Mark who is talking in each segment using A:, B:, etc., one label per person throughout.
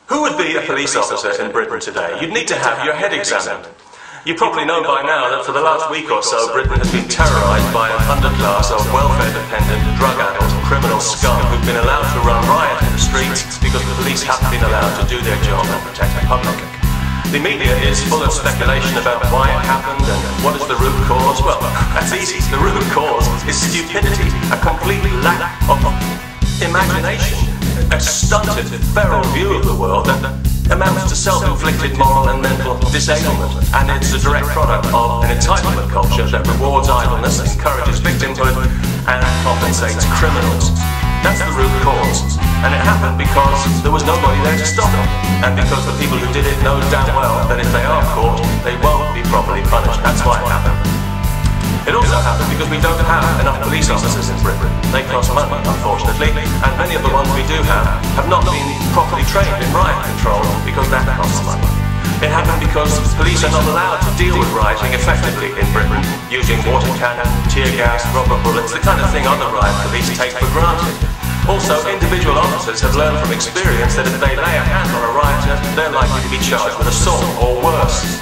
A: Who would be a police officer in Britain today? You'd need to have your head examined. You probably know by now that for the last week or so, Britain has been terrorised by an underclass of welfare-dependent, drug-addled, criminal scum who've been allowed to run riot in the streets because the police haven't been allowed to do their job and protect the public. The media is full of speculation about why it happened and what is the root cause. Well, that's easy. The root cause is stupidity, a complete lack of imagination, a stunted, feral view of the world that amounts to self-inflicted moral and mental disablement, and it's a direct product of an entitlement culture that rewards idleness, encourages victimhood, and compensates criminals. That's the root cause, and it happened because there was nobody there to stop it, and because the people who did it know damn well that if they are caught, they won't be properly punished. That's why it happened. It also happened because we don't have enough police officers in Britain. They cost money, unfortunately, and many of the ones we do have not been properly trained in riot control because that costs money. It happened because police are not allowed to deal with rioting effectively in Britain, using water cannon, tear gas, rubber bullets, the kind of thing other riot police take for granted. Also, individual officers have learned from experience that if they lay a hand on a rioter, they're likely to be charged with assault or worse.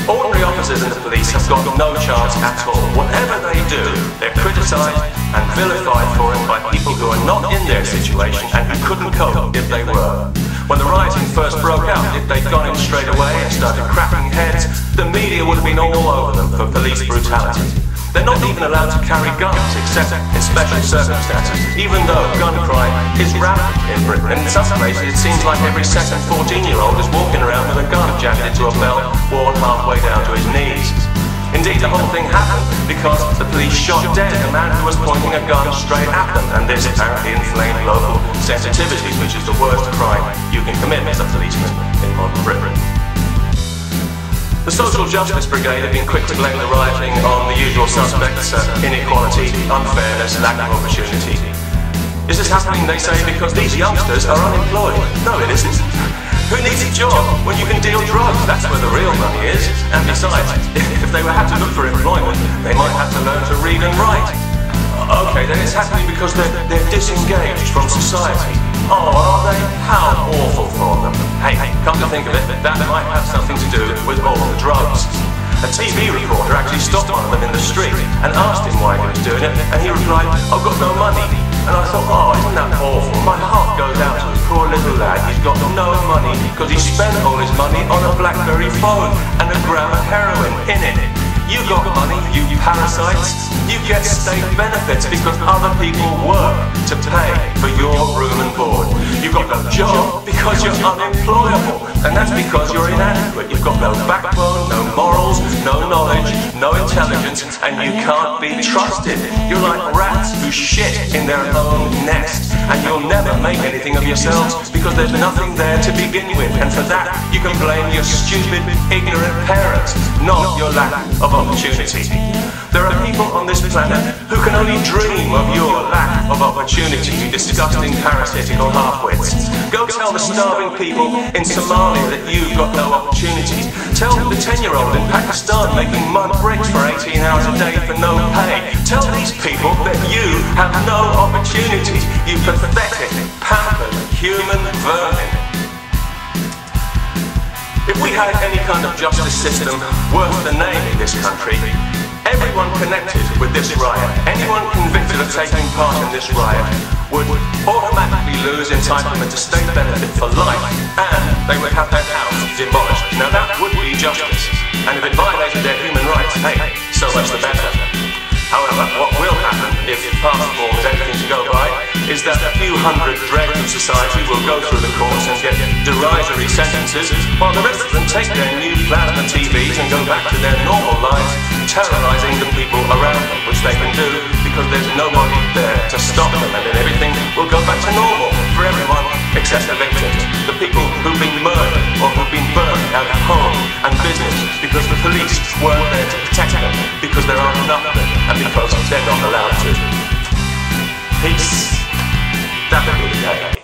A: Ordinary officers in the police have got no chance at all. Whatever they do, they're criticised and vilified for it by people who are not in their situation and who couldn't cope if they were. When the rioting first broke out, if they'd gone in straight away and started cracking heads, the media would have been all over them for police brutality. They're not even allowed to carry guns except in special circumstances, even though gun crime is rampant in Britain. And in some places it seems like every second 14-year-old is walking around with a gun jammed into a belt worn halfway down to his knees. Indeed, the whole thing happened because the police shot dead a man who was pointing a gun straight at them, and this apparently inflamed local sensitivities, which is the worst crime you can commit as a policeman in modern Britain. The Social Justice Brigade have been quick to blame the rioting on the usual suspects: inequality, unfairness, lack of opportunity. Is this happening, they say, because these youngsters are unemployed? No, it isn't. Who needs a job when you can deal drugs? That's where the real money is. And besides, if they had to look for employment, they might have to learn to read and write. Okay, then it's happening because they're disengaged from society. Oh, are they? How awful for them. Hey, come to think of it, that might have something to do with all the drugs. A TV reporter actually stopped one of them in the street and asked him why he was doing it, and he replied, "I've got no money." And I thought, oh, isn't that awful? My heart goes out to this poor little lad. He's got no money because he spent all his money on a BlackBerry phone and a gram of heroin in it. You got money, you parasites. You get state benefits because other people work to pay for your room and board. You got no job because you're unemployable, and that's because you're inadequate. You've got no backbone, no morals, no knowledge, no intelligence, and you can't be trusted. You're like rats who shit in their own nest, and you'll never make anything of yourselves because there's nothing there to begin with, and for that you can blame your stupid, ignorant parents, not your lack of opportunity. There are people on this planet who can only dream of your lack of opportunity, you disgusting parasitical half-wits. Go tell the starving people in Somalia that you've got no opportunities. Tell the 10-year-old in Pakistan making mud bricks for 18 hours a day for no pay. Tell these people that you have no opportunities, you pathetic, pampered human vermin. If we had any kind of justice system worth the name in this country, everyone connected with this riot, anyone convicted of taking part in this riot, would automatically lose entitlement to state benefit for life, and they would have their house demolished. Now that would be justice, and if it violated their human rights, hey, so much the better. However, what will happen, if past reform is anything to go by, is that a few hundred dregs of society will go through the courts and get derisory sentences, while the rest of them take their new plasma TVs and go back to their normal lives, terrorising the people around them, which they can do because there's nobody there to stop them, and then everything will go back to normal for everyone except the victims, the people who've been murdered or who've been burned out of home and business because the police weren't there to protect them, because there aren't enough of them, and because they're not allowed to. Peace. That would be the day.